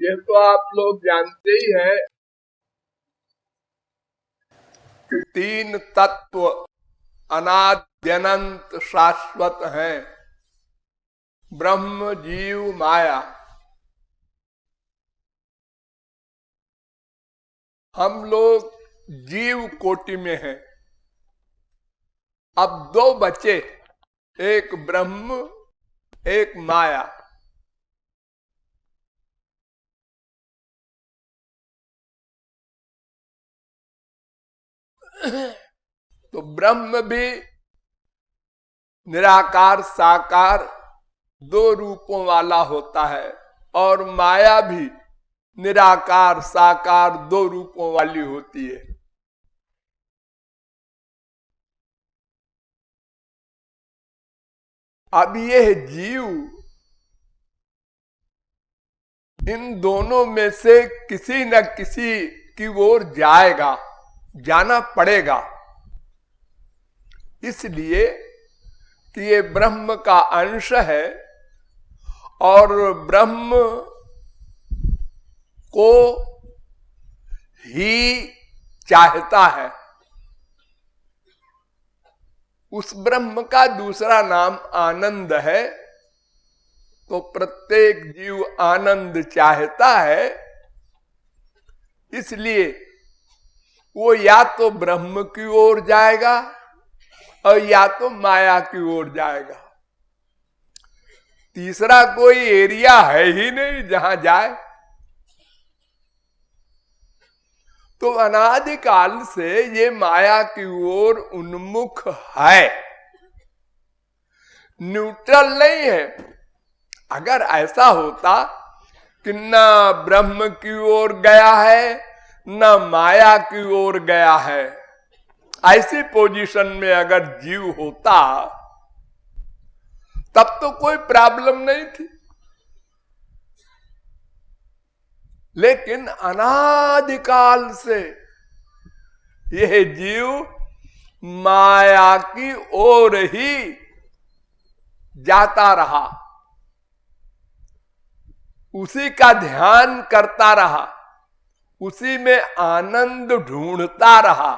ये तो आप लोग जानते ही हैं कि तीन तत्व अनाद्यनंत शाश्वत हैं, ब्रह्म, जीव, माया। हम लोग जीव कोटि में हैं। अब दो बचे, एक ब्रह्म, एक माया। तो ब्रह्म भी निराकार साकार दो रूपों वाला होता है और माया भी निराकार साकार दो रूपों वाली होती है। अब यह जीव इन दोनों में से किसी न किसी की ओर जाएगा, जाना पड़ेगा। इसलिए कि ये ब्रह्म का अंश है और ब्रह्म को ही चाहता है। उस ब्रह्म का दूसरा नाम आनंद है। तो प्रत्येक जीव आनंद चाहता है, इसलिए वो या तो ब्रह्म की ओर जाएगा और या तो माया की ओर जाएगा। तीसरा कोई एरिया है ही नहीं जहां जाए। तो अनादिकाल से ये माया की ओर उन्मुख है, न्यूट्रल नहीं है। अगर ऐसा होता कि न ब्रह्म की ओर गया है न माया की ओर गया है, ऐसी पोजीशन में अगर जीव होता तब तो कोई प्रॉब्लम नहीं थी। लेकिन अनादिकाल से यह जीव माया की ओर ही जाता रहा, उसी का ध्यान करता रहा, उसी में आनंद ढूंढता रहा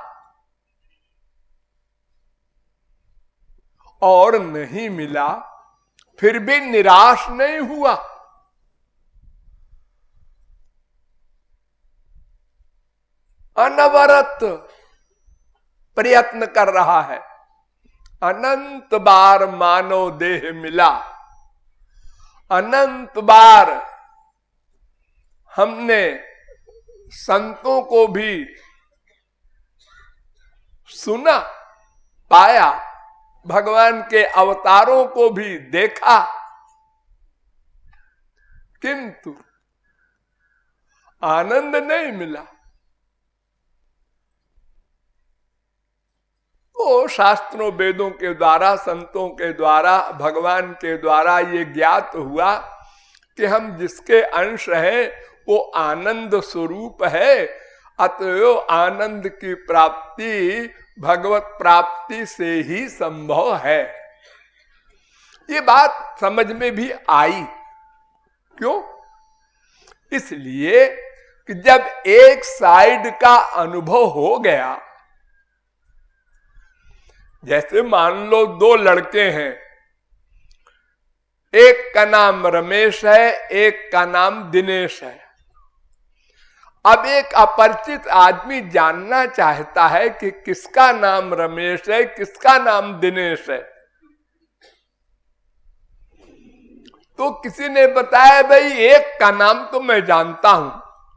और नहीं मिला, फिर भी निराश नहीं हुआ। अनवरत प्रयत्न कर रहा है। अनंत बार मानव देह मिला, अनंत बार हमने संतों को भी सुना, पाया, भगवान के अवतारों को भी देखा, किंतु आनंद नहीं मिला। तो शास्त्रों वेदों के द्वारा, संतों के द्वारा, भगवान के द्वारा ये ज्ञात हुआ कि हम जिसके अंश हैं वो आनंद स्वरूप है। अतएव आनंद की प्राप्ति भगवत प्राप्ति से ही संभव है। ये बात समझ में भी आई। क्यों? इसलिए कि जब एक साइड का अनुभव हो गया, जैसे मान लो दो लड़के हैं, एक का नाम रमेश है, एक का नाम दिनेश है। अब एक अपरिचित आदमी जानना चाहता है कि किसका नाम रमेश है, किसका नाम दिनेश है। तो किसी ने बताया भाई एक का नाम तो मैं जानता हूं,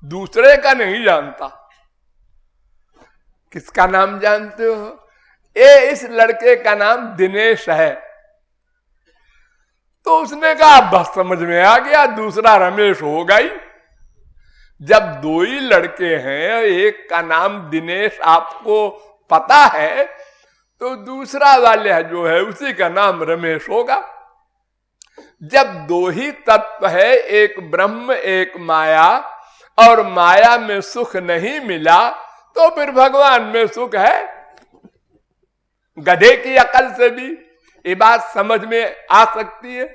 दूसरे का नहीं जानता। किसका नाम जानते हो? इस लड़के का नाम दिनेश है। तो उसने कहा बस समझ में आ गया, दूसरा रमेश होगा ही। जब दो ही लड़के हैं, एक का नाम दिनेश आपको पता है, तो दूसरा वाले जो है उसी का नाम रमेश होगा। जब दो ही तत्व है, एक ब्रह्म एक माया, और माया में सुख नहीं मिला, तो फिर भगवान में सुख है। गधे की अकल से भी ये बात समझ में आ सकती है।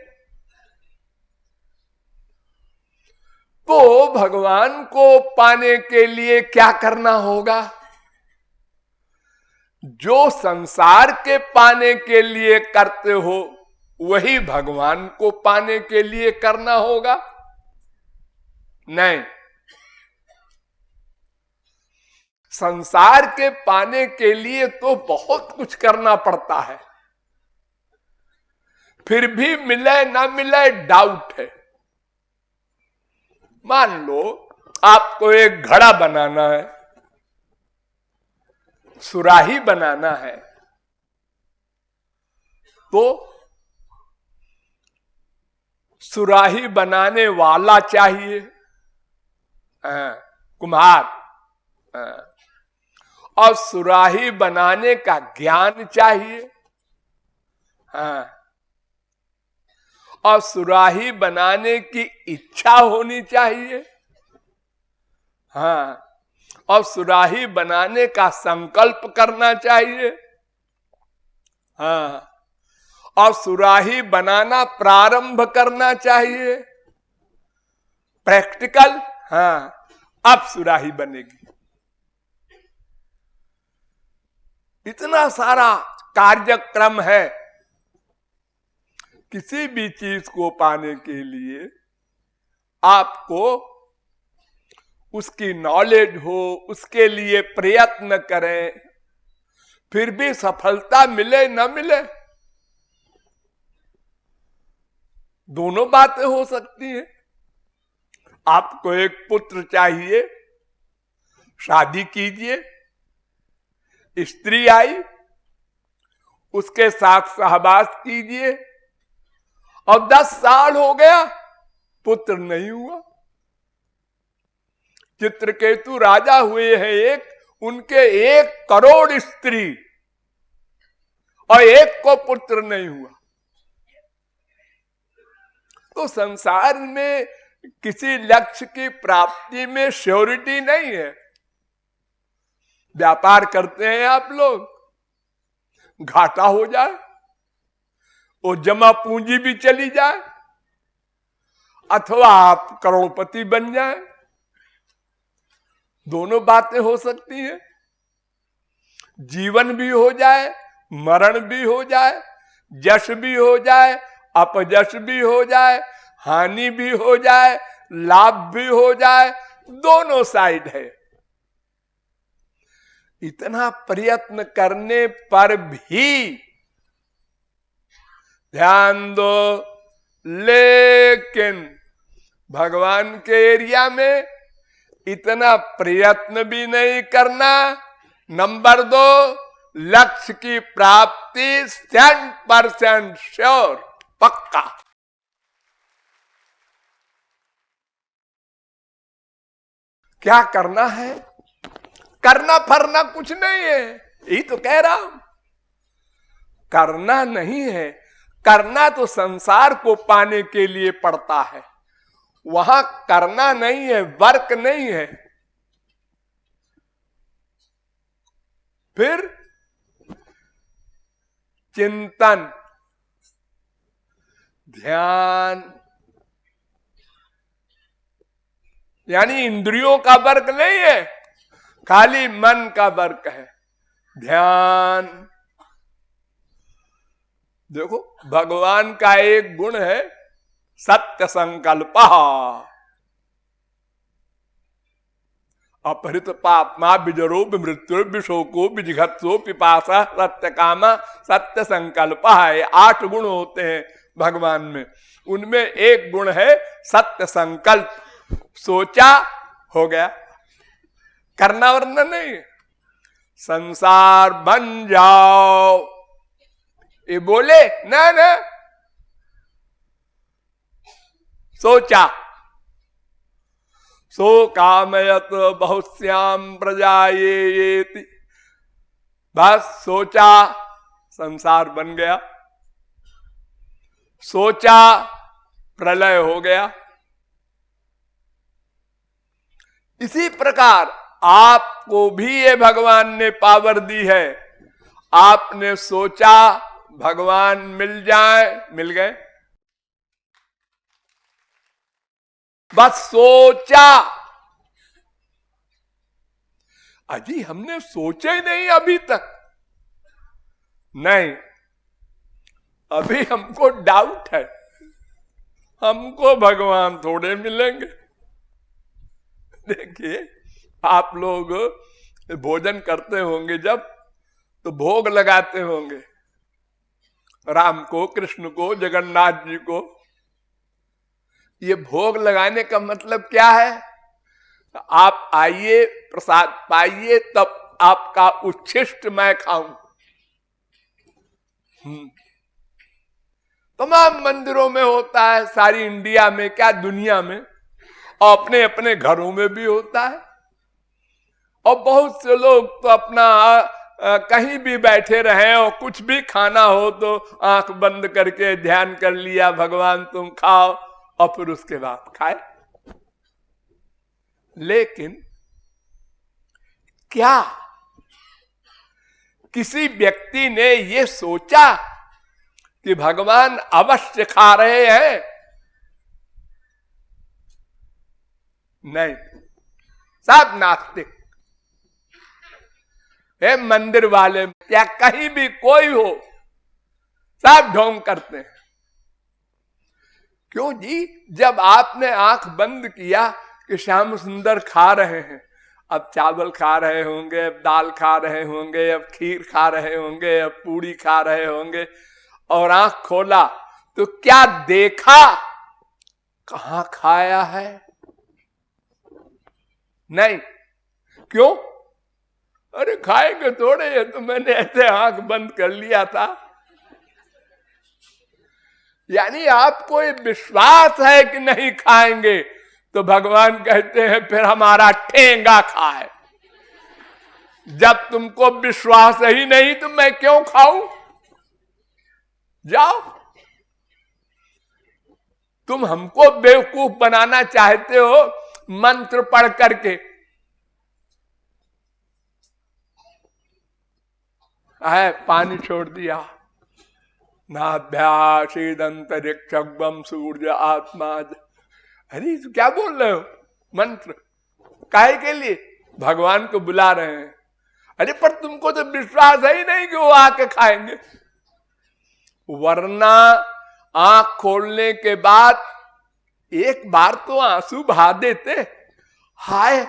तो भगवान को पाने के लिए क्या करना होगा? जो संसार के पाने के लिए करते हो वही भगवान को पाने के लिए करना होगा? नहीं। संसार के पाने के लिए तो बहुत कुछ करना पड़ता है, फिर भी मिले ना मिले डाउट है। मान लो आपको एक घड़ा बनाना है, सुराही बनाना है, तो सुराही बनाने वाला चाहिए, कुम्हार, और सुराही बनाने का ज्ञान चाहिए, और सुराही बनाने की इच्छा होनी चाहिए, और सुराही बनाने का संकल्प करना चाहिए, और सुराही बनाना प्रारंभ करना चाहिए, प्रैक्टिकल। अब सुराही बनेगी। इतना सारा कार्यक्रम है। किसी भी चीज को पाने के लिए आपको उसकी नॉलेज हो, उसके लिए प्रयत्न करें, फिर भी सफलता मिले न मिले, दोनों बातें हो सकती हैं। आपको एक पुत्र चाहिए, शादी कीजिए, स्त्री आई, उसके साथ सहवास कीजिए, और 10 साल हो गया, पुत्र नहीं हुआ। चित्रकेतु राजा हुए हैं एक, उनके 1 करोड़ स्त्री और एक को पुत्र नहीं हुआ। तो संसार में किसी लक्ष्य की प्राप्ति में श्योरिटी नहीं है। व्यापार करते हैं आप लोग, घाटा हो जाए, वो जमा पूंजी भी चली जाए, अथवा आप करोड़पति बन जाए, दोनों बातें हो सकती हैं। जीवन भी हो जाए, मरण भी हो जाए, यश भी हो जाए, अपयश भी हो जाए, हानि भी हो जाए, लाभ भी हो जाए, दोनों साइड है। इतना प्रयत्न करने पर भी ध्यान दो, लेकिन भगवान के एरिया में इतना प्रयत्न भी नहीं करना। नंबर 2, लक्ष्य की प्राप्ति 100% श्योर, पक्का। क्या करना है? करना फरना कुछ नहीं है, यही तो कह रहा हूं। करना नहीं है, करना तो संसार को पाने के लिए पड़ता है, वहां करना नहीं है, वर्क नहीं है। फिर चिंतन, ध्यान, यानी इंद्रियों का वर्क नहीं है, खाली मन का वर्क है, ध्यान। देखो भगवान का एक गुण है सत्य संकल्प। अपहृत पापमा विजरो मृत्यु विशोको विजिघत्सो पिपासा सत्य कामा सत्य संकल्प है। 8 गुण होते हैं भगवान में, उनमें एक गुण है सत्य संकल्प। सोचा हो गया, करना वरना नहीं। संसार बन जाओ ये बोले ना ना, सोचा। सो कामयत बहुश्याम प्रजा ये, बस सोचा संसार बन गया, सोचा प्रलय हो गया। इसी प्रकार आपको भी ये भगवान ने पावर दी है। आपने सोचा भगवान मिल जाए, मिल गए। बस सोचा। अजी हमने सोचा ही नहीं अभी तक। नहीं, अभी हमको डाउट है, हमको भगवान थोड़े मिलेंगे। देखिए, आप लोग भोजन करते होंगे जब, तो भोग लगाते होंगे राम को, कृष्ण को, जगन्नाथ जी को। ये भोग लगाने का मतलब क्या है? आप आइए, प्रसाद पाइए, तब आपका उच्छिष्ट मैं खाऊं। तमाम मंदिरों में होता है, सारी इंडिया में, क्या दुनिया में, और अपने अपने घरों में भी होता है। और बहुत से लोग तो अपना कहीं भी बैठे रहे और कुछ भी खाना हो तो आंख बंद करके ध्यान कर लिया, भगवान तुम खाओ, और फिर उसके बाद खाए। लेकिन क्या किसी व्यक्ति ने ये सोचा कि भगवान अवश्य खा रहे हैं? नहीं, सब नास्तिक है। मंदिर वाले या कहीं भी कोई हो, सब ढोंग करते हैं। क्यों जी? जब आपने आंख बंद किया कि श्याम सुंदर खा रहे हैं, अब चावल खा रहे होंगे, अब दाल खा रहे होंगे, अब खीर खा रहे होंगे, अब पूड़ी खा रहे होंगे, और आंख खोला तो क्या देखा? कहां खाया है? नहीं। क्यों? अरे खाएंगे थोड़े, ये तो मैंने ऐसे आंख बंद कर लिया था। यानी आपको ये विश्वास है कि नहीं खाएंगे, तो भगवान कहते हैं फिर हमारा ठेंगा खाए। जब तुमको विश्वास ही नहीं तो मैं क्यों खाऊं? जाओ। तुम हमको बेवकूफ बनाना चाहते हो मंत्र पढ़ करके। है पानी छोड़ दिया, नाभ्यासीदंतरिक्षम सूर्य आत्मा। अरे क्या बोल रहे हो? मंत्र काहे के लिए? भगवान को बुला रहे हैं। अरे पर तुमको तो विश्वास है ही नहीं कि वो आके खाएंगे। वरना आंख खोलने के बाद एक बार तो आंसू बहा देते, हाय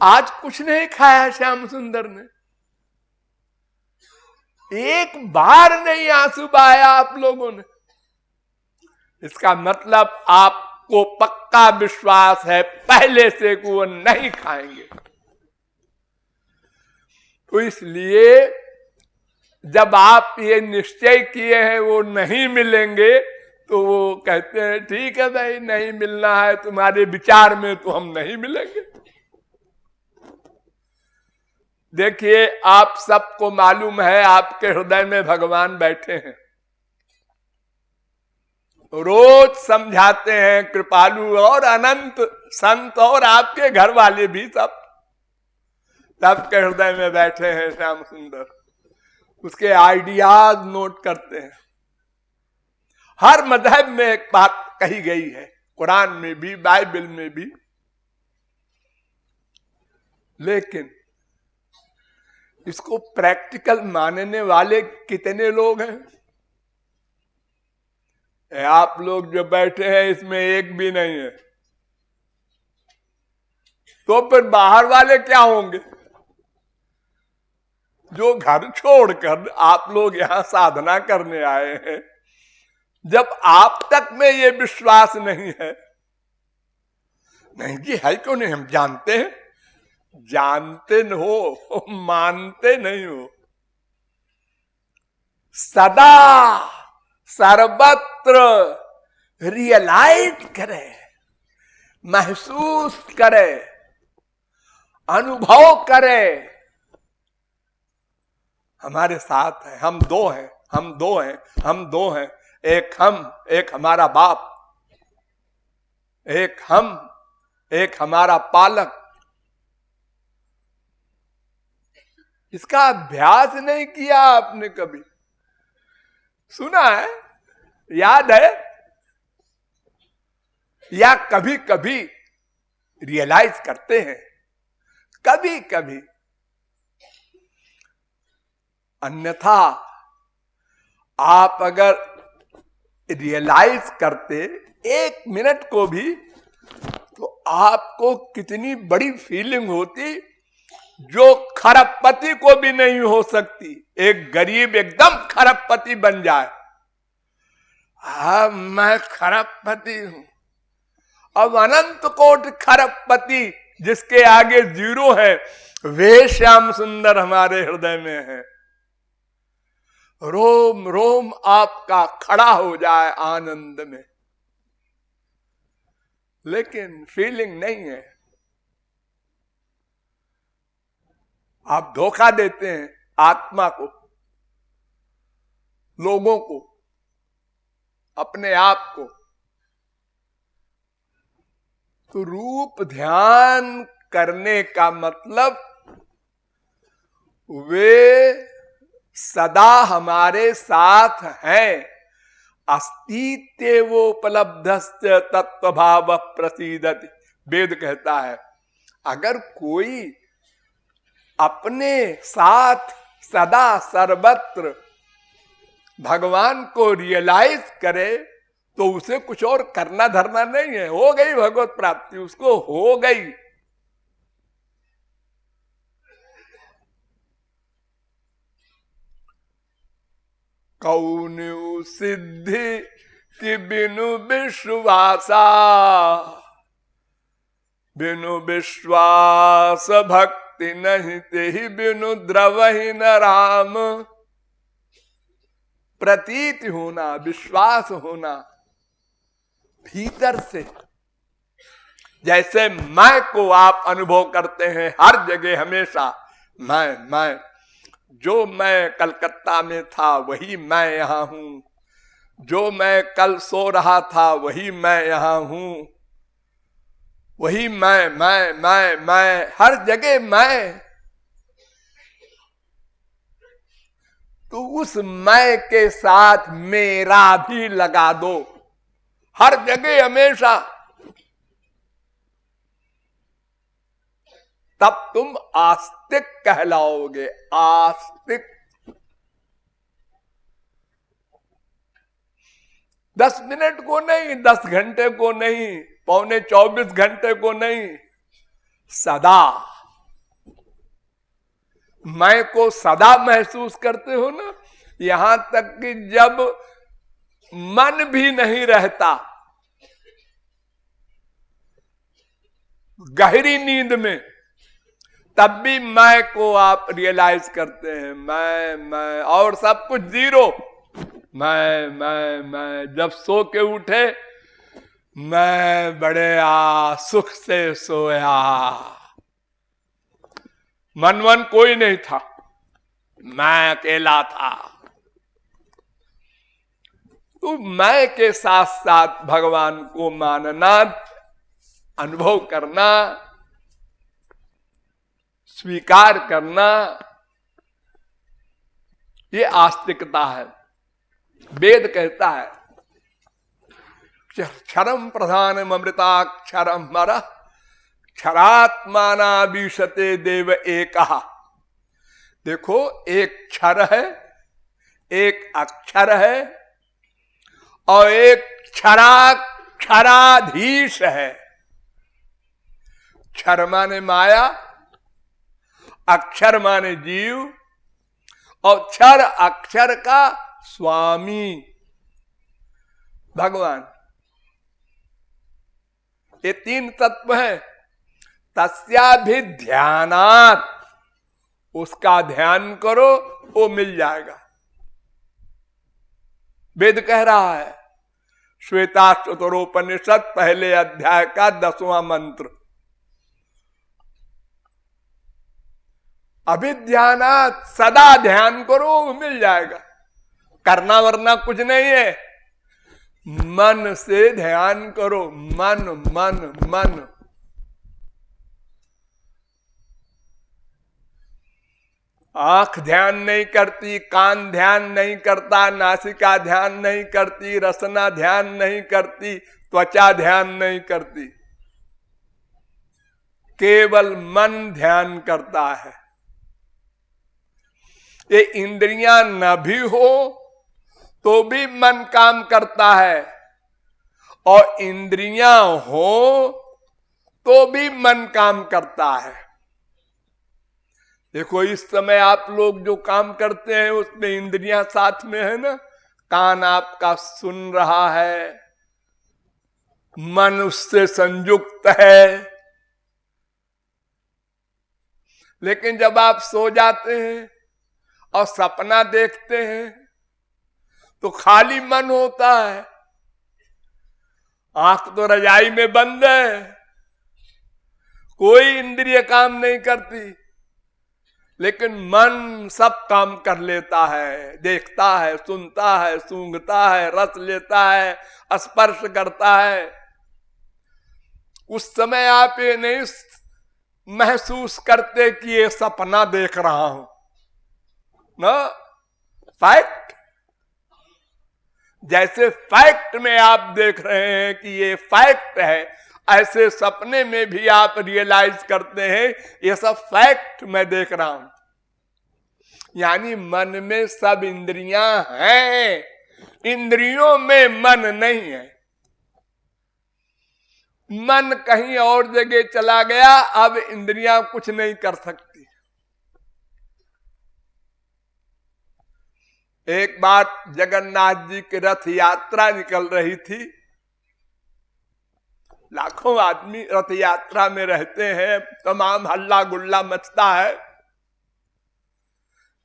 आज कुछ नहीं खाया श्याम सुंदर ने। एक बार नहीं आंसू बहाया आप लोगों ने। इसका मतलब आपको पक्का विश्वास है पहले से कि वो नहीं खाएंगे। तो इसलिए जब आप ये निश्चय किए हैं वो नहीं मिलेंगे, तो वो कहते हैं ठीक है भाई, नहीं मिलना है तुम्हारे विचार में, तो हम नहीं मिलेंगे। देखिए, आप सबको मालूम है आपके हृदय में भगवान बैठे हैं, रोज समझाते हैं कृपालु और अनंत संत, और आपके घर वाले भी सबके हृदय में बैठे हैं श्याम सुंदर। उसके आइडियाज नोट करते हैं। हर मजहब में एक बात कही गई है, कुरान में भी, बाइबल में भी। लेकिन इसको प्रैक्टिकल मानने वाले कितने लोग हैं? आप लोग जो बैठे हैं इसमें एक भी नहीं है। तो फिर बाहर वाले क्या होंगे? जो घर छोड़कर आप लोग यहां साधना करने आए हैं, जब आप तक में ये विश्वास नहीं है, नहीं जी है क्यों नहीं, हम जानते हैं, जानते न हो, मानते नहीं हो। सदा सर्वत्र रियलाइज करे, महसूस करे, अनुभव करे, हमारे साथ है, हम दो हैं, हम दो हैं, हम दो हैं, एक हम, एक हमारा बाप, एक हम, एक हमारा पालक। इसका अभ्यास नहीं किया आपने कभी? सुना है, याद है? या कभी कभी रियलाइज करते हैं, कभी कभी। अन्यथा आप अगर रियलाइज करते 1 मिनट को भी, तो आपको कितनी बड़ी फीलिंग होती जो खरबपति को भी नहीं हो सकती। एक गरीब एकदम खरबपति बन जाए, हाँ मैं खरबपति हूं। अब अनंत कोटि खरबपति जिसके आगे 0 है, वे श्याम सुंदर हमारे हृदय में है। रोम रोम आपका खड़ा हो जाए आनंद में, लेकिन फीलिंग नहीं है। आप धोखा देते हैं आत्मा को, लोगों को, अपने आप को। तो रूप ध्यान करने का मतलब वे सदा हमारे साथ हैं। अस्तित्वोपलब्धश्च तत्वभाव प्रसीदति, वेद कहता है। अगर कोई अपने साथ सदा सर्वत्र भगवान को रियलाइज करे तो उसे कुछ और करना धरना नहीं है। हो गई भगवत प्राप्ति, उसको हो गई। कौन्यू सिद्धि कि बिनु विश्वासा, बिनु विश्वास भक्ति नहीं तेहि बिनु द्रवहि न राम। प्रतीति होना, विश्वास होना भीतर से। जैसे मैं को आप अनुभव करते हैं हर जगह हमेशा, मैं जो मैं कलकत्ता में था वही मैं यहां हूं, जो मैं कल सो रहा था वही मैं यहां हूं, वही मैं हर जगह मैं। तो उस मैं के साथ मेरा भी लगा दो हर जगह हमेशा, तब तुम आस्तिक कहलाओगे। आस्तिक 10 मिनट को नहीं, 10 घंटे को नहीं, पौने 24 घंटे को नहीं, सदा मैं को सदा महसूस करते हो ना। यहां तक कि जब मन भी नहीं रहता, गहरी नींद में, तब भी मैं को आप रियलाइज करते हैं। मैं और सब कुछ 0। मैं जब सो के उठे, मैं बड़े सुख से सोया, मन कोई नहीं था, मैं अकेला था। तो मैं के साथ साथ भगवान को मानना, अनुभव करना, स्वीकार करना, ये आस्तिकता है। वेद कहता है क्षरम प्रधानम अमृताक्षरम मर क्षरात्माना विशते देव एकः। देखो, एक क्षर है, एक अक्षर है और एक क्षराधीश है। क्षर माने माया, अक्षर माने जीव, और क्षर अक्षर का स्वामी भगवान। ये 3 तत्व हैं। तस्याभिध्यानात्, उसका ध्यान करो, वो मिल जाएगा। वेद कह रहा है, श्वेताश्वतरोपनिषद पहले अध्याय का 10वां मंत्र। अभिध्यानात्, सदा ध्यान करो, मिल जाएगा। करना वरना कुछ नहीं है, मन से ध्यान करो। मन मन मन आंख ध्यान नहीं करती, कान ध्यान नहीं करता, नासिका ध्यान नहीं करती, रसना ध्यान नहीं करती, त्वचा ध्यान नहीं करती, केवल मन ध्यान करता है। ये इंद्रियां न भी हो तो भी मन काम करता है, और इंद्रियां हो तो भी मन काम करता है। देखो इस समय आप लोग जो काम करते हैं उसमें इंद्रियां साथ में है ना, कान आपका सुन रहा है, मन उससे संयुक्त है। लेकिन जब आप सो जाते हैं और सपना देखते हैं तो खाली मन होता है, आंख तो रजाई में बंद है, कोई इंद्रिय काम नहीं करती, लेकिन मन सब काम कर लेता है, देखता है, सुनता है, सूंघता है, रस लेता है, स्पर्श करता है। उस समय आप ये नहीं महसूस करते कि ये सपना देख रहा हूं ना, फैक्ट। जैसे फैक्ट में आप देख रहे हैं कि ये फैक्ट है, ऐसे सपने में भी आप रियलाइज करते हैं ये सब फैक्ट मैं देख रहा हूं। यानी मन में सब इंद्रियां हैं, इंद्रियों में मन नहीं है। मन कहीं और जगह चला गया, अब इंद्रियां कुछ नहीं कर सकती। एक बार जगन्नाथ जी की रथ यात्रा निकल रही थी, लाखों आदमी रथ यात्रा में रहते हैं, तमाम हल्ला गुल्ला मचता है,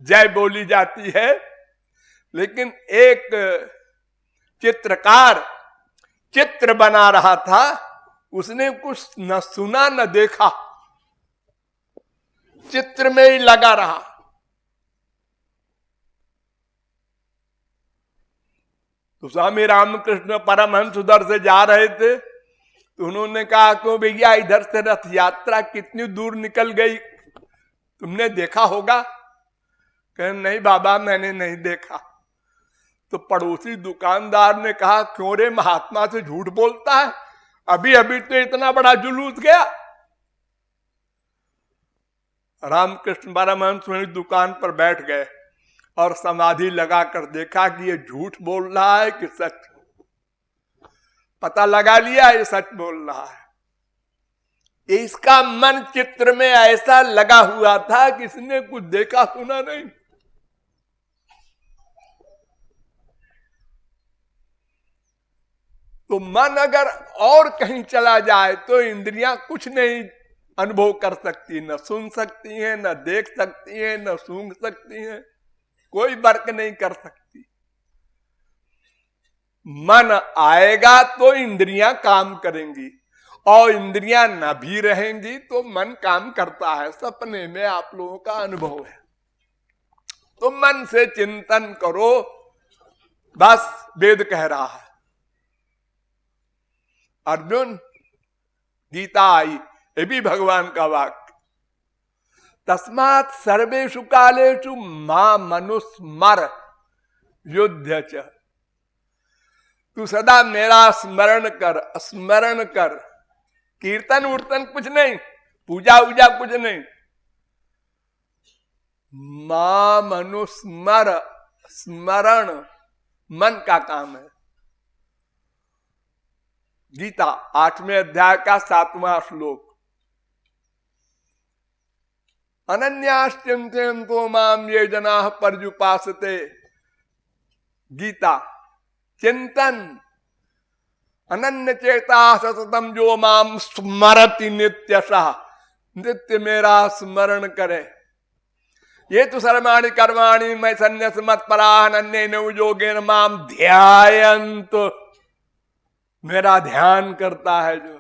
जय बोली जाती है। लेकिन एक चित्रकार चित्र बना रहा था, उसने कुछ न सुना न देखा, चित्र में ही लगा रहा। तो स्वामी रामकृष्ण परमहंस उधर से जा रहे थे, तो उन्होंने कहा क्यों भैया इधर से रथ यात्रा कितनी दूर निकल गई, तुमने देखा होगा? कहे नहीं बाबा मैंने नहीं देखा। तो पड़ोसी दुकानदार ने कहा क्यों रे महात्मा से झूठ बोलता है, अभी अभी तो इतना बड़ा जुलूस गया। रामकृष्ण परमहंस वहीं दुकान पर बैठ गए और समाधि लगाकर देखा कि ये झूठ बोल रहा है कि सच। पता लगा लिया ये सच बोल रहा है। इसका मन चित्र में ऐसा लगा हुआ था कि इसने कुछ देखा सुना नहीं। तो मन अगर और कहीं चला जाए तो इंद्रियां कुछ नहीं अनुभव कर सकती, न सुन सकती हैं, न देख सकती हैं, न सूंघ सकती हैं, कोई वर्क नहीं कर सकती। मन आएगा तो इंद्रियां काम करेंगी, और इंद्रियां न भी रहेंगी तो मन काम करता है। सपने में आप लोगों का अनुभव है। तो मन से चिंतन करो, बस वेद कह रहा है। अर्जुन, गीता आई, ये भी भगवान का वाक्य, तस्मात् सर्वेषु कालेषु मां मनुस्मर युध्य च। तू सदा मेरा स्मरण कर, स्मरण कर। कीर्तन उर्तन कुछ नहीं, पूजा वूजा कुछ नहीं। मां मनुस्मर, स्मरण मन का काम है। गीता 8वें अध्याय का 7वां श्लोक, अनन्याश्चिन्तयन्तो माम ये जनाः पर्युपासते। गीता चिंतन, अनन्य चेता सततम जो माम स्मरति नित्यशः, नित्य मेरा स्मरण करे। ये तो सर्वाणि कर्माणि मैं संन्यास मत्पराः अनन्येन योगेन माम ध्यायन्त। मेरा ध्यान करता है जो,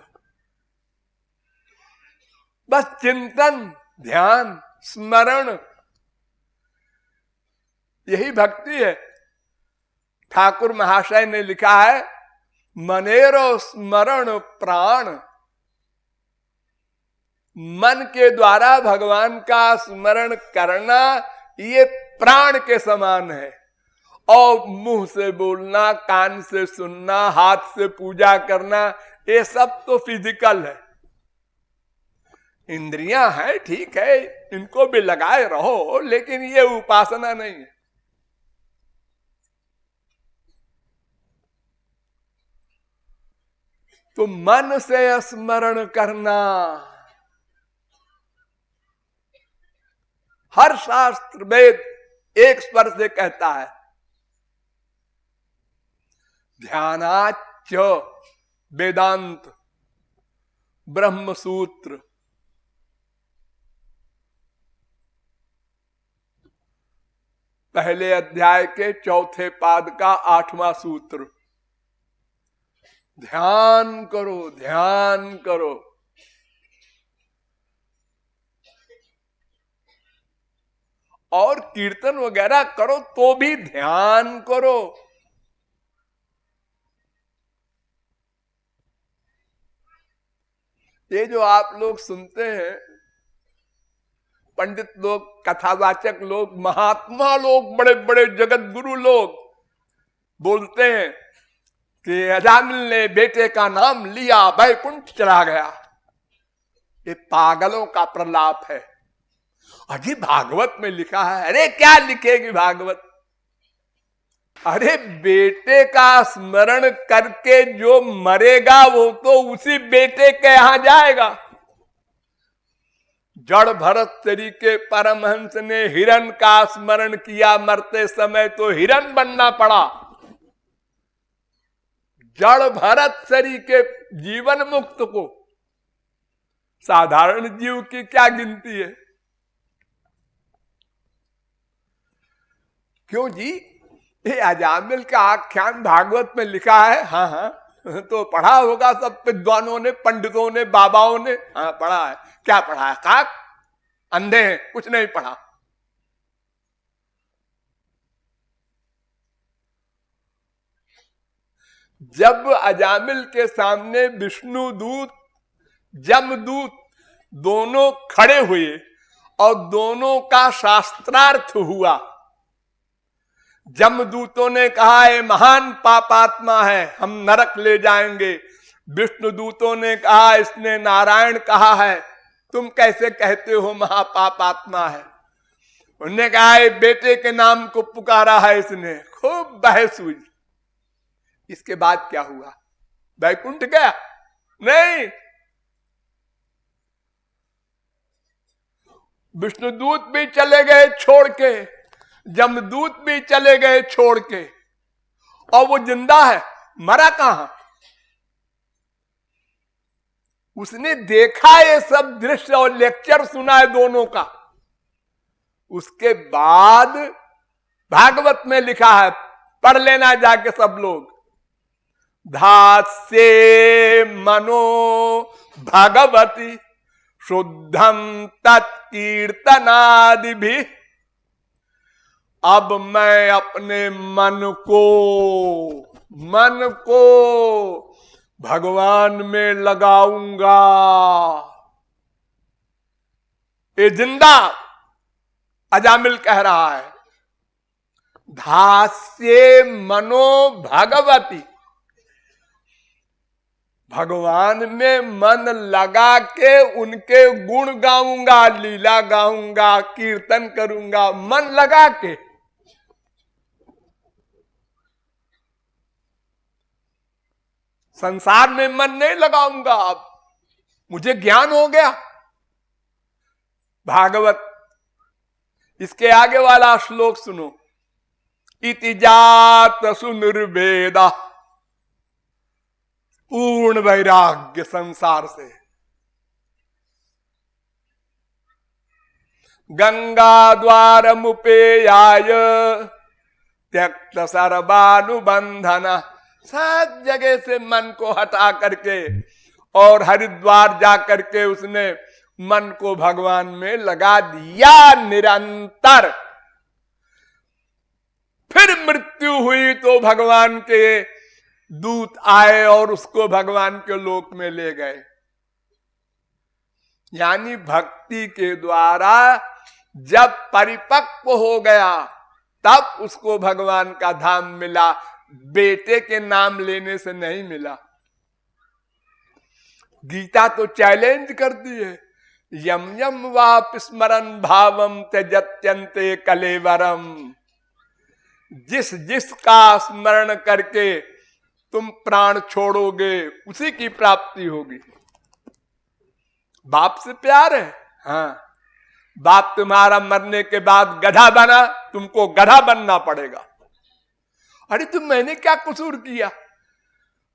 बस चिंतन, ध्यान, स्मरण, यही भक्ति है। ठाकुर महाशय ने लिखा है, मनेरो स्मरण प्राण। मन के द्वारा भगवान का स्मरण करना ये प्राण के समान है। और मुंह से बोलना, कान से सुनना, हाथ से पूजा करना, ये सब तो फिजिकल है। इंद्रियां हैं, ठीक है, इनको भी लगाए रहो, लेकिन ये उपासना नहीं है। तो मन से स्मरण करना, हर शास्त्र वेद एक स्वर से कहता है, ध्यानाच वेदांत ब्रह्म सूत्र। पहले अध्याय के चौथे पाद का 8वां सूत्र, ध्यान करो, ध्यान करो। और कीर्तन वगैरह करो तो भी ध्यान करो। ये जो आप लोग सुनते हैं, पंडित लोग, कथावाचक लोग, महात्मा लोग, बड़े बड़े जगत गुरु लोग बोलते हैं कि अजामिल ने बेटे का नाम लिया, वैकुंठ चला गया, ये पागलों का प्रलाप है। अजी भागवत में लिखा है। अरे क्या लिखेगी भागवत? अरे बेटे का स्मरण करके जो मरेगा वो तो उसी बेटे के यहां जाएगा। जड़ भरत तरीके परमहंस ने हिरण का स्मरण किया मरते समय, तो हिरण बनना पड़ा। जड़ भरत शरीर के जीवन मुक्त को साधारण जीव की क्या गिनती है? क्यों जी? ये अजामिल का आख्यान भागवत में लिखा है। हाँ हाँ, तो पढ़ा होगा सब विद्वानों ने, पंडितों ने, बाबाओं ने। हाँ पढ़ा है। क्या पढ़ा है? काक अंधे हैं, कुछ नहीं पढ़ा। जब अजामिल के सामने विष्णु दूत, जमदूत दोनों खड़े हुए और दोनों का शास्त्रार्थ हुआ। जमदूतों ने कहा ये महान पापात्मा है, हम नरक ले जाएंगे। विष्णुदूतों ने कहा इसने नारायण कहा है, तुम कैसे कहते हो महापापात्मा है। उन्होंने कहा ये बेटे के नाम को पुकारा है इसने। खूब बहस हुई। इसके बाद क्या हुआ? वैकुंठ गया? नहीं, विष्णुदूत भी चले गए छोड़ के, जमदूत भी चले गए छोड़ के, और वो जिंदा है। मरा कहां? उसने देखा ये सब दृश्य और लेक्चर सुना है दोनों का। उसके बाद भागवत में लिखा है, पढ़ लेना जाके सब लोग। धास्ये मनो भगवती शुद्धम तत्कीर्तनादि भी। अब मैं अपने मन को भगवान में लगाऊंगा। ये जिंदा अजामिल कह रहा है। धास्ये मनो भगवती, भगवान में मन लगा के उनके गुण गाऊंगा, लीला गाऊंगा, कीर्तन करूंगा, मन लगा के। संसार में मन नहीं लगाऊंगा। अब मुझे ज्ञान हो गया। भागवत, इसके आगे वाला श्लोक सुनो। इति जात सुनिर्वेदा, पूर्ण वैराग्य संसार से। गंगा द्वार मुपेयाय त्यक्त सर्वानुबंधन। सब जगह से मन को हटा करके और हरिद्वार जा करके उसने मन को भगवान में लगा दिया निरंतर। फिर मृत्यु हुई तो भगवान के दूत आए और उसको भगवान के लोक में ले गए। यानी भक्ति के द्वारा जब परिपक्व हो गया तब उसको भगवान का धाम मिला, बेटे के नाम लेने से नहीं मिला। गीता तो चैलेंज करती है, यम यम वाप स्मरण भावम त्यजत्यन्ते कलेवरम। जिस जिसका स्मरण करके तुम प्राण छोड़ोगे उसी की प्राप्ति होगी। बाप से प्यार है, हाँ, बाप तुम्हारा मरने के बाद गधा बना, तुमको गधा बनना पड़ेगा। अरे तुम मैंने क्या कसूर किया?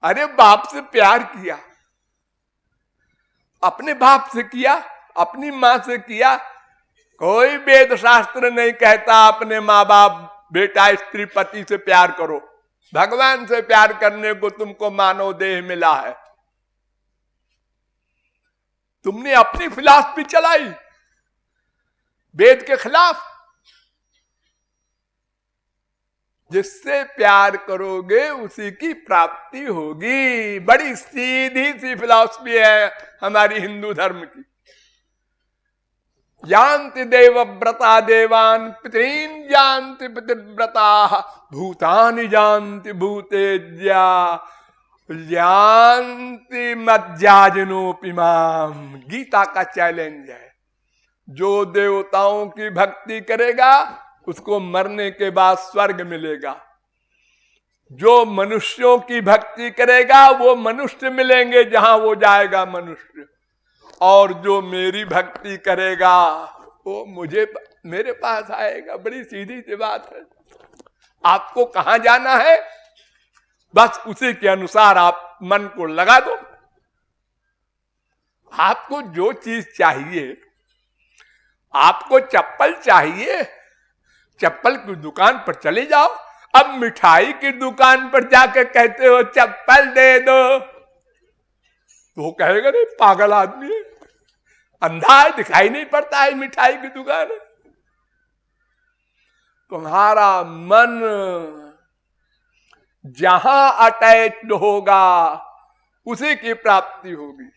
अरे बाप से प्यार किया, अपने बाप से किया, अपनी मां से किया। कोई वेद शास्त्र नहीं कहता अपने माँ बाप बेटा स्त्री पति से प्यार करो। भगवान से प्यार करने को तुमको मानव देह मिला है। तुमने अपनी फिलॉसफी चलाई वेद के खिलाफ। जिससे प्यार करोगे उसी की प्राप्ति होगी। बड़ी सीधी सी फिलॉसफी है हमारी हिंदू धर्म की। जानति देवव्रता देवान पितॄन् जानति पितृव्रता भूतानि जानति भूतेज्या जानति मज्जाजनोपि माम। गीता का चैलेंज है, जो देवताओं की भक्ति करेगा उसको मरने के बाद स्वर्ग मिलेगा। जो मनुष्यों की भक्ति करेगा वो मनुष्य मिलेंगे, जहां वो जाएगा मनुष्य। और जो मेरी भक्ति करेगा वो मेरे पास आएगा। बड़ी सीधी सी बात है। आपको कहां जाना है बस उसी के अनुसार आप मन को लगा दो। आपको जो चीज चाहिए, आपको चप्पल चाहिए, चप्पल की दुकान पर चले जाओ। अब मिठाई की दुकान पर जाके कहते हो चप्पल दे दो, तो वो कहेगा नहीं पागल आदमी है, अंधा है, दिखाई नहीं पड़ता है मिठाई की दुकान है। तुम्हारा मन जहां अटैच्ड होगा उसी की प्राप्ति होगी।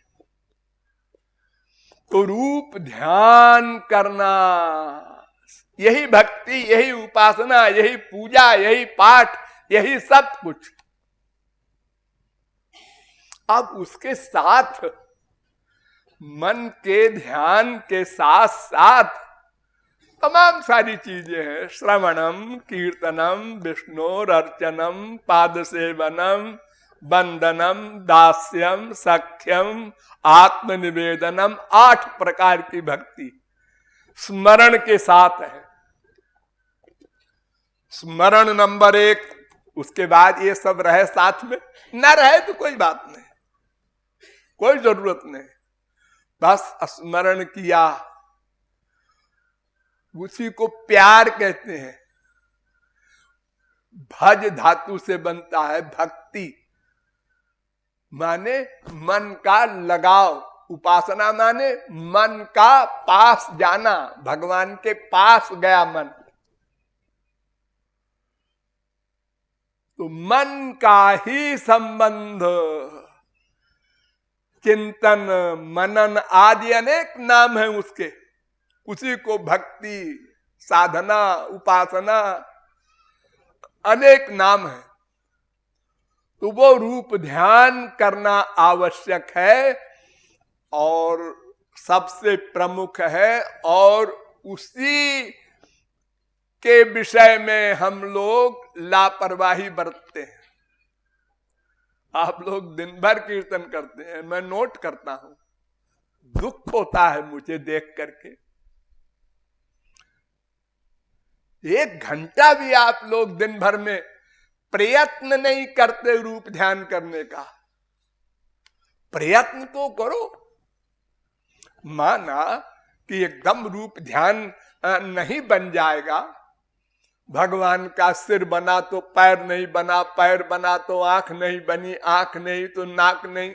तो रूप ध्यान करना, यही भक्ति, यही उपासना, यही पूजा, यही पाठ, यही सब कुछ। अब उसके साथ मन के ध्यान के साथ साथ तमाम सारी चीजें हैं। श्रवणम, कीर्तनम, विष्णुरर्चनम, पाद सेवनम, वंदनम, दास्यम, सख्यम, आत्मनिवेदनम। 8 प्रकार की भक्ति स्मरण के साथ है। स्मरण नंबर 1। उसके बाद ये सब रहे साथ में, न रहे तो कोई बात नहीं, कोई जरूरत नहीं। बस स्मरण किया, उसी को प्यार कहते हैं। भज धातु से बनता है भक्ति, माने मन का लगाव। उपासना माने मन का पास जाना, भगवान के पास गया मन। तो मन का ही संबंध चिंतन, मनन आदि अनेक नाम है उसके। उसी को भक्ति, साधना, उपासना अनेक नाम है। तो वो रूप ध्यान करना आवश्यक है और सबसे प्रमुख है। और उसी के विषय में हम लोग लापरवाही बरतते हैं। आप लोग दिन भर कीर्तन करते हैं, मैं नोट करता हूं, दुख होता है मुझे देख करके। 1 घंटा भी आप लोग दिन भर में प्रयत्न नहीं करते रूप ध्यान करने का। प्रयत्न तो करो। माना कि एकदम रूप ध्यान नहीं बन जाएगा। भगवान का सिर बना तो पैर नहीं बना, पैर बना तो आंख नहीं बनी, आंख नहीं तो नाक नहीं,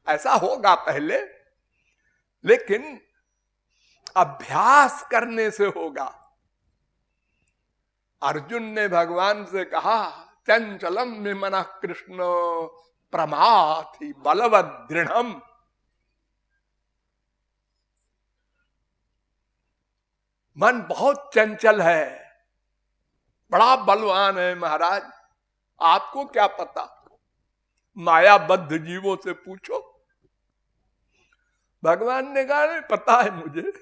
ऐसा होगा पहले। लेकिन अभ्यास करने से होगा। अर्जुन ने भगवान से कहा चंचलम में मना कृष्ण प्रमाथि बलवद दृढ़म। मन बहुत चंचल है, बड़ा बलवान है महाराज, आपको क्या पता, मायाबद्ध जीवों से पूछो। भगवान ने कहा नहीं पता है मुझे।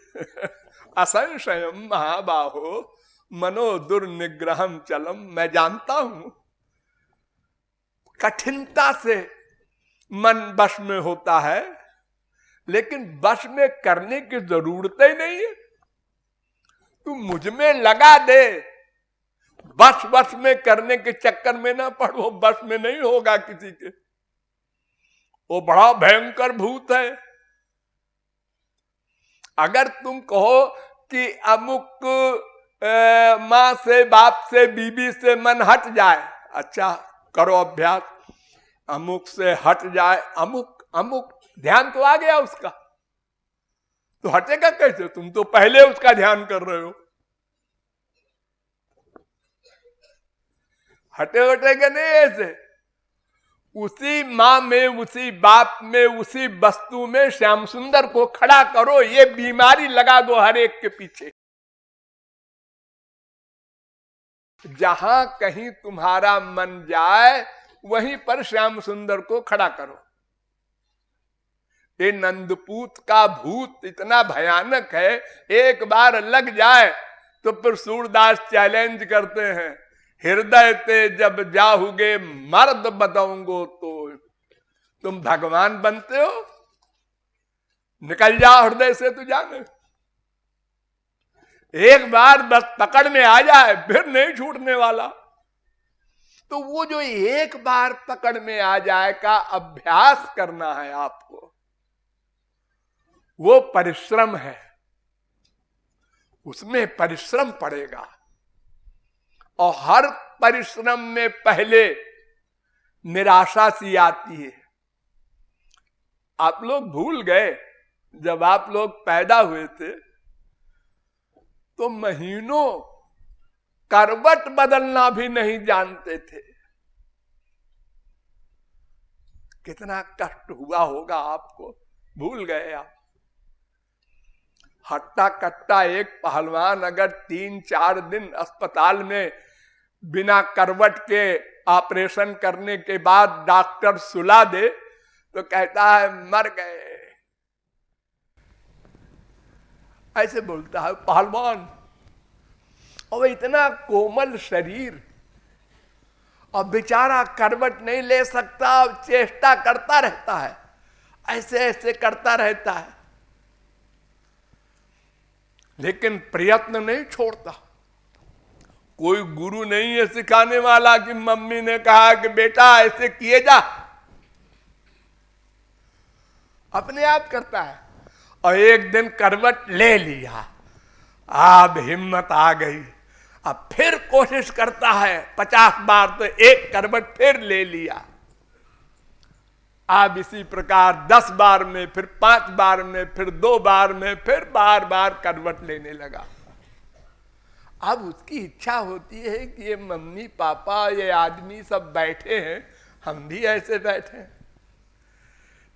असंशयम महाबाहो मनो दुर्निग्रहम चलम, मैं जानता हूं कठिनता से मन वश में होता है, लेकिन वश में करने की जरूरत ही नहीं है। तू मुझ में लगा दे, बस में करने के चक्कर में ना पड़ो, बस में नहीं होगा किसी के। वो बड़ा भयंकर भूत है। अगर तुम कहो कि अमुक माँ से, बाप से, बीबी से मन हट जाए, अच्छा करो अभ्यास, अमुक से हट जाए, अमुक अमुक ध्यान तो आ गया उसका, तो हटेगा कैसे? तुम तो पहले उसका ध्यान कर रहे हो। हटेगा नहीं ऐसे। उसी माँ में, उसी बाप में, उसी वस्तु में श्याम सुंदर को खड़ा करो, ये बीमारी लगा दो हर एक के पीछे। जहां कहीं तुम्हारा मन जाए वहीं पर श्याम सुंदर को खड़ा करो। ये नंदपूत का भूत इतना भयानक है, एक बार लग जाए तो फिर सूरदास चैलेंज करते हैं, हृदय ते जब जाहुगे मर्द बताऊंगो तो। तुम भगवान बनते हो, निकल जाओ हृदय से तो जाने। एक बार बस पकड़ में आ जाए फिर नहीं छूटने वाला। तो वो जो एक बार पकड़ में आ जाए का अभ्यास करना है आपको, वो परिश्रम है, उसमें परिश्रम पड़ेगा। और हर परिश्रम में पहले निराशा सी आती है। आप लोग भूल गए, जब आप लोग पैदा हुए थे तो महीनों करवट बदलना भी नहीं जानते थे। कितना कष्ट हुआ होगा आपको, भूल गए आप। हट्टा कट्टा एक पहलवान अगर 3-4 दिन अस्पताल में बिना करवट के ऑपरेशन करने के बाद डॉक्टर सुला दे तो कहता है मर गए, ऐसे बोलता है पहलवान। और इतना कोमल शरीर, और बेचारा करवट नहीं ले सकता, चेष्टा करता रहता है, ऐसे ऐसे करता रहता है, लेकिन प्रयत्न नहीं छोड़ता। कोई गुरु नहीं है सिखाने वाला कि मम्मी ने कहा कि बेटा ऐसे किए जा, अपने आप करता है। और एक दिन करवट ले लिया, अब हिम्मत आ गई, अब फिर कोशिश करता है 50 बार, तो एक करवट फिर ले लिया। अब इसी प्रकार 10 बार में, फिर 5 बार में, फिर 2 बार में, फिर बार बार करवट लेने लगा। अब उसकी इच्छा होती है कि ये मम्मी पापा, ये आदमी सब बैठे हैं, हम भी ऐसे बैठे हैं,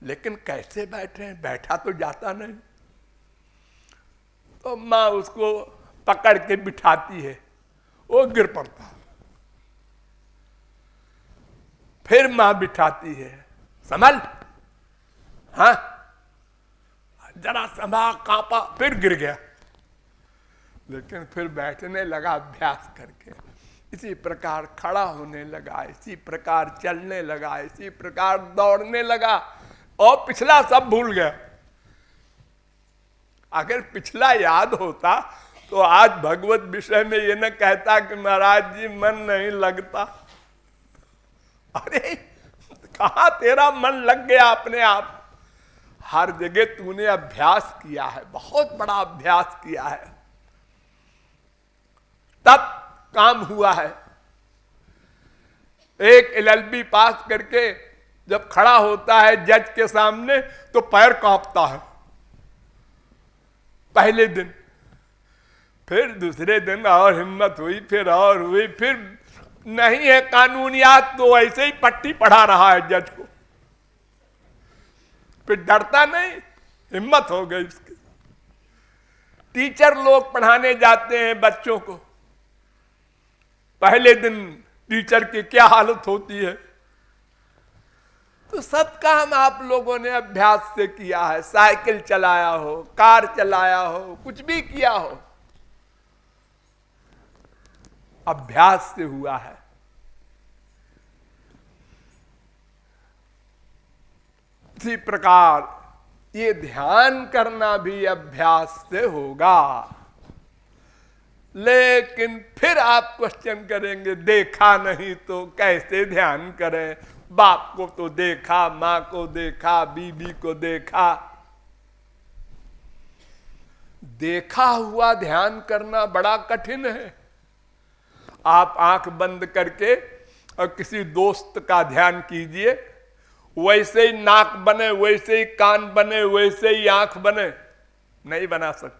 लेकिन कैसे बैठे हैं, बैठा तो जाता नहीं। तो माँ उसको पकड़ के बिठाती है, वो गिर पड़ता, फिर माँ बिठाती है, संभल, हाँ जरा संभाल, कांपा, फिर गिर गया, लेकिन फिर बैठने लगा अभ्यास करके। इसी प्रकार खड़ा होने लगा, इसी प्रकार चलने लगा, इसी प्रकार दौड़ने लगा, और पिछला सब भूल गया। अगर पिछला याद होता तो आज भगवत विषय में ये न कहता कि महाराज जी मन नहीं लगता। अरे कहाँ तेरा मन लग गया अपने आप, हर जगह तूने अभ्यास किया है, बहुत बड़ा अभ्यास किया है, तब काम हुआ है। एक LLB पास करके जब खड़ा होता है जज के सामने तो पैर कांपता है पहले दिन, फिर दूसरे दिन और हिम्मत हुई, फिर और हुई, फिर नहीं है कानून याद तो ऐसे ही पट्टी पढ़ा रहा है जज को, फिर डरता नहीं, हिम्मत हो गई उसकी। टीचर लोग पढ़ाने जाते हैं बच्चों को, पहले दिन टीचर की क्या हालत होती है। तो सब काम आप लोगों ने अभ्यास से किया है, साइकिल चलाया हो, कार चलाया हो, कुछ भी किया हो, अभ्यास से हुआ है। इसी प्रकार ये ध्यान करना भी अभ्यास से होगा। लेकिन फिर आप क्वेश्चन करेंगे, देखा नहीं तो कैसे ध्यान करें? बाप को तो देखा, मां को देखा, बीबी को देखा। देखा हुआ ध्यान करना बड़ा कठिन है। आप आंख बंद करके और किसी दोस्त का ध्यान कीजिए, वैसे ही नाक बने, वैसे ही कान बने, वैसे ही आंख बने, नहीं बना सकते।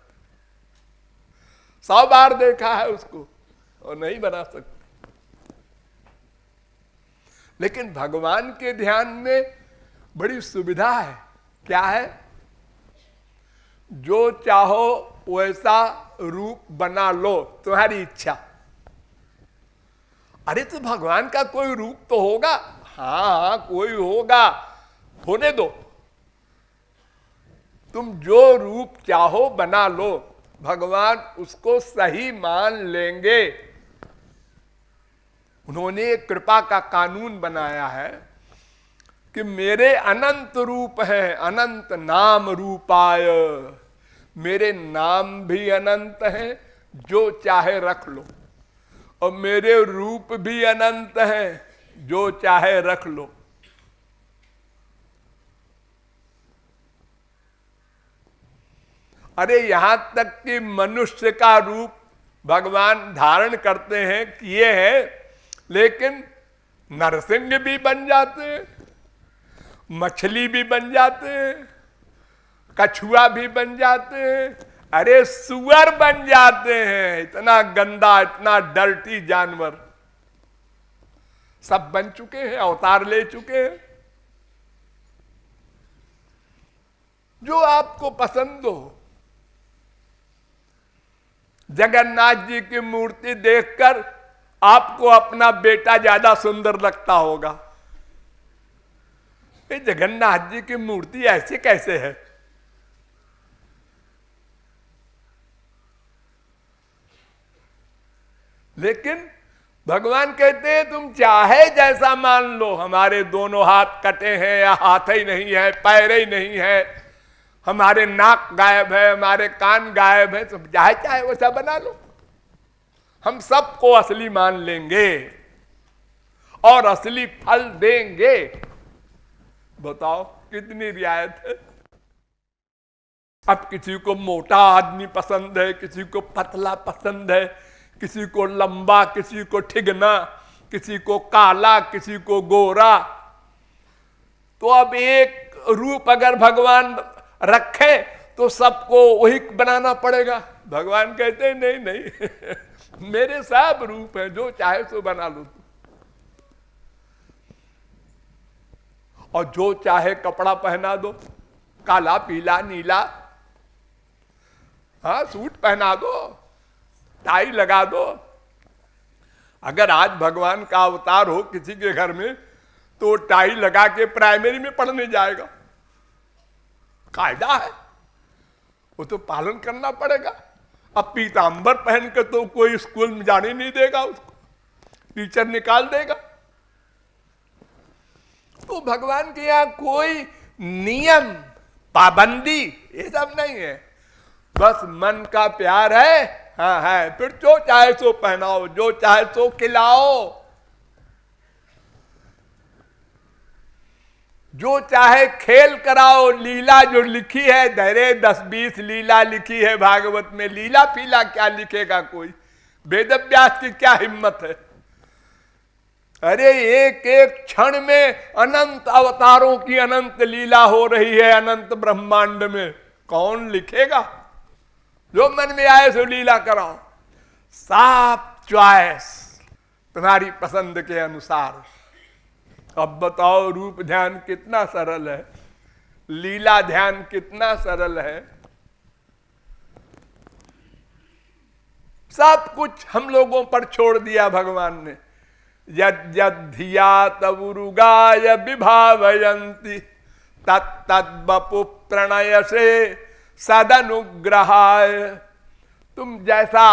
100 बार देखा है उसको और नहीं बना सकते। लेकिन भगवान के ध्यान में बड़ी सुविधा है। क्या है? जो चाहो वैसा रूप बना लो, तुम्हारी इच्छा। अरे तो भगवान का कोई रूप तो होगा। हाँ, कोई होगा, होने दो। तुम जो रूप चाहो बना लो, भगवान उसको सही मान लेंगे। उन्होंने कृपा का कानून बनाया है कि मेरे अनंत रूप हैं, अनंत नाम रूपाय। मेरे नाम भी अनंत हैं, जो चाहे रख लो, और मेरे रूप भी अनंत हैं, जो चाहे रख लो। अरे यहां तक कि मनुष्य का रूप भगवान धारण करते हैं, किए हैं, लेकिन नरसिंह भी बन जाते हैं, मछली भी बन जाते हैं, कछुआ भी बन जाते हैं, अरे सुअर बन जाते हैं। इतना गंदा, इतना डर्टी जानवर सब बन चुके हैं, अवतार ले चुके हैं। जो आपको पसंद हो। जगन्नाथ जी की मूर्ति देखकर आपको अपना बेटा ज्यादा सुंदर लगता होगा। ये जगन्नाथ जी की मूर्ति ऐसे कैसे है? लेकिन भगवान कहते हैं तुम चाहे जैसा मान लो, हमारे दोनों हाथ कटे हैं या हाथ ही नहीं है, पैर ही नहीं है, हमारे नाक गायब है, हमारे कान गायब है, तो चाहे चाहे वैसा बना लो, हम सबको असली मान लेंगे और असली फल देंगे। बताओ कितनी रियायत है। अब किसी को मोटा आदमी पसंद है, किसी को पतला पसंद है, किसी को लंबा, किसी को ठिगना, किसी को काला, किसी को गोरा। तो अब एक रूप अगर भगवान रखे तो सबको वही बनाना पड़ेगा। भगवान कहते हैं नहीं नहीं मेरे सब रूप है, जो चाहे सो बना लो। और जो चाहे कपड़ा पहना दो, काला, पीला, नीला, हाँ सूट पहना दो, टाई लगा दो। अगर आज भगवान का अवतार हो किसी के घर में, तो टाई लगा के प्राइमरी में पढ़ने जाएगा, कायदा है, वो तो पालन करना पड़ेगा। अब पीतांबर पहन के तो कोई स्कूल में जाने नहीं देगा, उसको टीचर निकाल देगा। तो भगवान के यहाँ कोई नियम, पाबंदी, ये सब नहीं है। बस मन का प्यार है, हाँ है, फिर जो चाहे सो पहनाओ, जो चाहे सो खिलाओ, जो चाहे खेल कराओ। लीला जो लिखी है, धैर्य 10-20 लीला लिखी है भागवत में, लीला फीला क्या लिखेगा कोई? वेद व्यास की क्या हिम्मत है? अरे एक एक क्षण में अनंत अवतारों की अनंत लीला हो रही है अनंत ब्रह्मांड में, कौन लिखेगा? जो मन में आए सो लीला कराओ, साफ चॉइस, तुम्हारी पसंद के अनुसार। अब बताओ रूप ध्यान कितना सरल है, लीला ध्यान कितना सरल है। सब कुछ हम लोगों पर छोड़ दिया भगवान ने। यद यद धिया तवुरुगाय विभावयन्ति तत्तद् वपु प्रणय से सदनुग्रहाय। तुम जैसा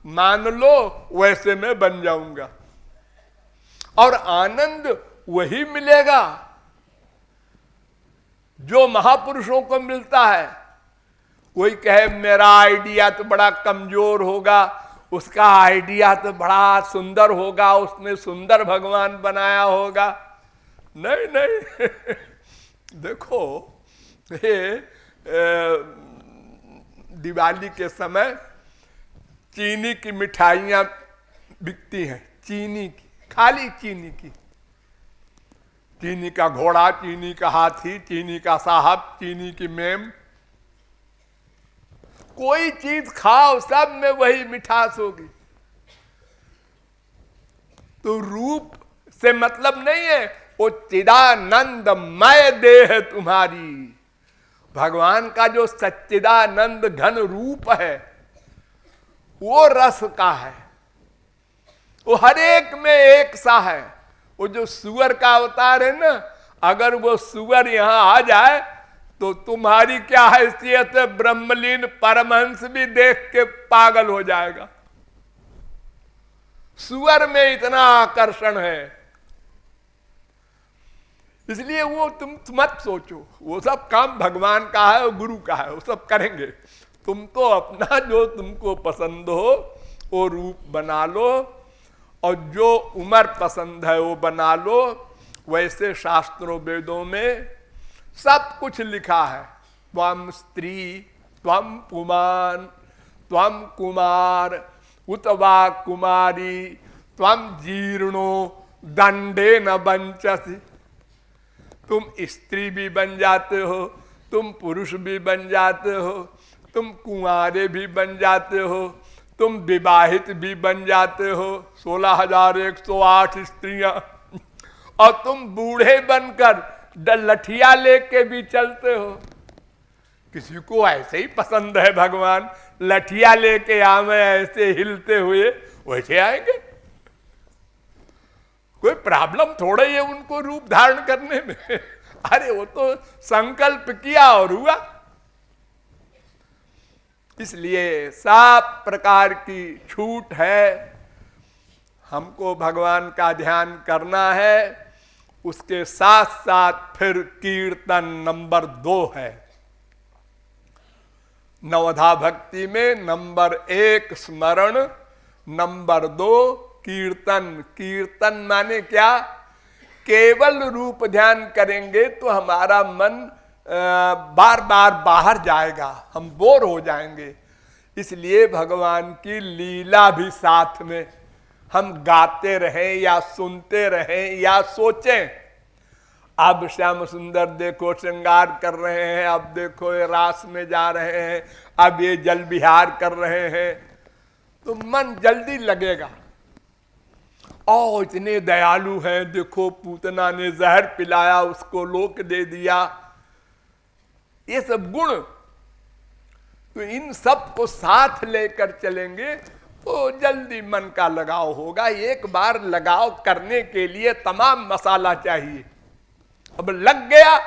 मान लो वैसे मैं बन जाऊंगा और आनंद वही मिलेगा जो महापुरुषों को मिलता है। कोई कहे मेरा आइडिया तो बड़ा कमजोर होगा, उसका आइडिया तो बड़ा सुंदर होगा, उसने सुंदर भगवान बनाया होगा। नहीं नहीं देखो, ये दिवाली के समय चीनी की मिठाइयां बिकती हैं, चीनी की, खाली चीनी की। चीनी का घोड़ा, चीनी का हाथी, चीनी का साहब, चीनी की मेम। कोई चीज खाओ सब में वही मिठास होगी। तो रूप से मतलब नहीं है, वो चिदानंदमय देह तुम्हारी। भगवान का जो सच्चिदानंद घन रूप है वो रस का है, वो हर एक में एक सा है। वो जो सुअर का अवतार है ना, अगर वो सुअर यहां आ जाए तो तुम्हारी क्या हैसियत है, ब्रह्मलीन परमहंस भी देख के पागल हो जाएगा। सुअर में इतना आकर्षण है, इसलिए वो तुम मत सोचो, वो सब काम भगवान का है और गुरु का है, वो सब करेंगे। तुम तो अपना जो तुमको पसंद हो वो रूप बना लो, और जो उम्र पसंद है वो बना लो। वैसे शास्त्रों वेदों में सब कुछ लिखा है। त्वम स्त्री, त्वम पुमान, त्वम कुमार, उत वा कुमारी, त्वम जीर्णो दंडे न बंचसी। तुम स्त्री भी बन जाते हो, तुम पुरुष भी बन जाते हो, तुम कुंवारे भी बन जाते हो, तुम विवाहित भी बन जाते हो, 16,108 स्त्रियां, और तुम बूढ़े बनकर लठिया लेके भी चलते हो। किसी को ऐसे ही पसंद है भगवान, लठिया लेके आवे ऐसे हिलते हुए, वैसे आएंगे। कोई प्रॉब्लम थोड़ा ही है उनको रूप धारण करने में। अरे वो तो संकल्प किया और हुआ। इसलिए सब प्रकार की छूट है। हमको भगवान का ध्यान करना है। उसके साथ साथ फिर कीर्तन नंबर 2 है। नवधा भक्ति में नंबर 1 स्मरण, नंबर 2 कीर्तन। कीर्तन माने क्या? केवल रूप ध्यान करेंगे तो हमारा मन बार बार बाहर जाएगा, हम बोर हो जाएंगे। इसलिए भगवान की लीला भी साथ में हम गाते रहें या सुनते रहें या सोचें। अब श्याम सुंदर देखो श्रृंगार कर रहे हैं, अब देखो ये रास में जा रहे हैं, अब ये जल विहार कर रहे हैं, तो मन जल्दी लगेगा। ओ इतने दयालु हैं, देखो पूतना ने जहर पिलाया, उसको लोक दे दिया। ये सब गुण, तो इन सब को साथ लेकर चलेंगे तो जल्दी मन का लगाव होगा। एक बार लगाव करने के लिए तमाम मसाला चाहिए। अब लग गया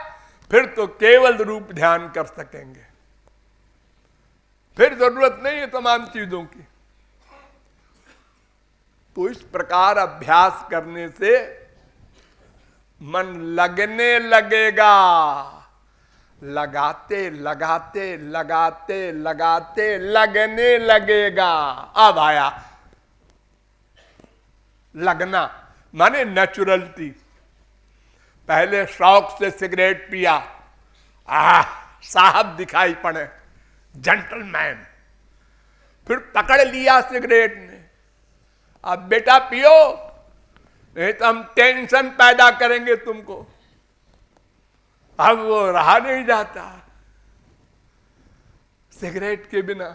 फिर तो केवल रूप ध्यान कर सकेंगे, फिर जरूरत नहीं है तमाम चीजों की। तो इस प्रकार अभ्यास करने से मन लगने लगेगा। लगाते लगाते लगाते लगाते लगने लगेगा। अब आया लगना, माने नेचुरलिटी। पहले शौक से सिगरेट पिया, साहब दिखाई पड़े, जेंटलमैन। फिर पकड़ लिया सिगरेट ने, अब बेटा पियो, नहीं तो हम टेंशन पैदा करेंगे तुमको। अब वो रहा नहीं जाता। सिगरेट के बिना,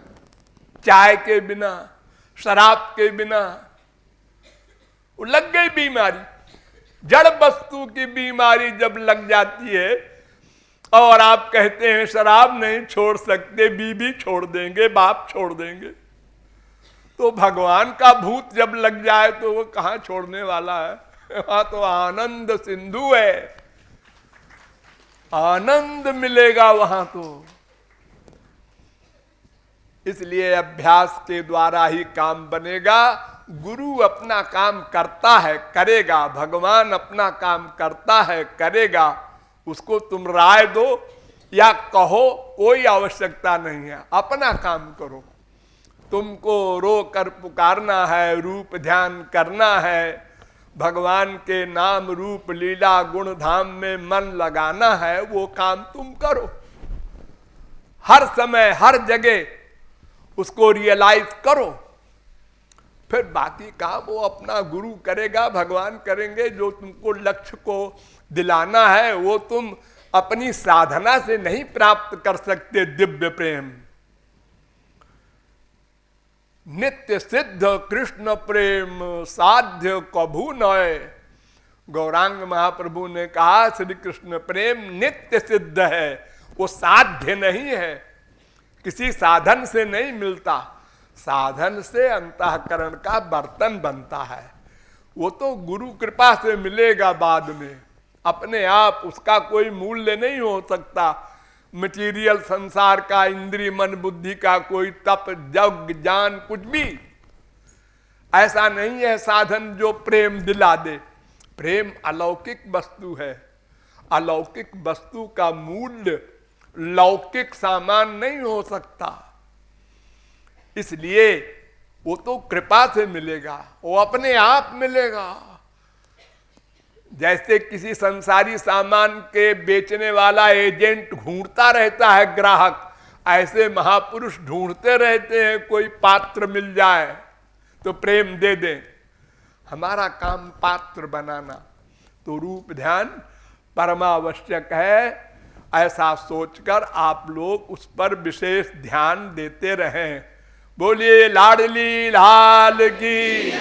चाय के बिना, शराब के बिना, वो लग गई बीमारी। जड़ वस्तु की बीमारी जब लग जाती है और आप कहते हैं शराब नहीं छोड़ सकते, बीबी छोड़ देंगे, बाप छोड़ देंगे, तो भगवान का भूत जब लग जाए तो वो कहां छोड़ने वाला है। वहां तो आनंद सिंधु है, आनंद मिलेगा वहां तो। इसलिए अभ्यास के द्वारा ही काम बनेगा। गुरु अपना काम करता है, करेगा, भगवान अपना काम करता है, करेगा। उसको तुम राय दो या कहो, कोई आवश्यकता नहीं है, अपना काम करो। तुमको रो कर पुकारना है, रूप ध्यान करना है, भगवान के नाम रूप लीला गुण धाम में मन लगाना है, वो काम तुम करो। हर समय हर जगह उसको रियलाइज करो। फिर बाकी काम वो अपना गुरु करेगा, भगवान करेंगे। जो तुमको लक्ष्य को दिलाना है वो तुम अपनी साधना से नहीं प्राप्त कर सकते। दिव्य प्रेम, नित्य सिद्ध कृष्ण प्रेम साध्य कभू नय। गौरांग महाप्रभु ने कहा श्री कृष्ण प्रेम नित्य सिद्ध है, वो साध्य नहीं है, किसी साधन से नहीं मिलता। साधन से अंतःकरण का बर्तन बनता है, वो तो गुरु कृपा से मिलेगा बाद में। अपने आप उसका कोई मूल्य नहीं हो सकता। मटीरियल संसार का, इंद्रिय मन बुद्धि का कोई तप जग ज्ञान कुछ भी ऐसा नहीं है साधन जो प्रेम दिला दे। प्रेम अलौकिक वस्तु है। अलौकिक वस्तु का मूल्य लौकिक सामान नहीं हो सकता। इसलिए वो तो कृपा से मिलेगा, वो अपने आप मिलेगा। जैसे किसी संसारी सामान के बेचने वाला एजेंट ढूंढता रहता है ग्राहक, ऐसे महापुरुष ढूंढते रहते हैं कोई पात्र मिल जाए तो प्रेम दे दें। हमारा काम पात्र बनाना, तो रूप ध्यान परमावश्यक है। ऐसा सोचकर आप लोग उस पर विशेष ध्यान देते रहें। बोलिए लाडली लाल की।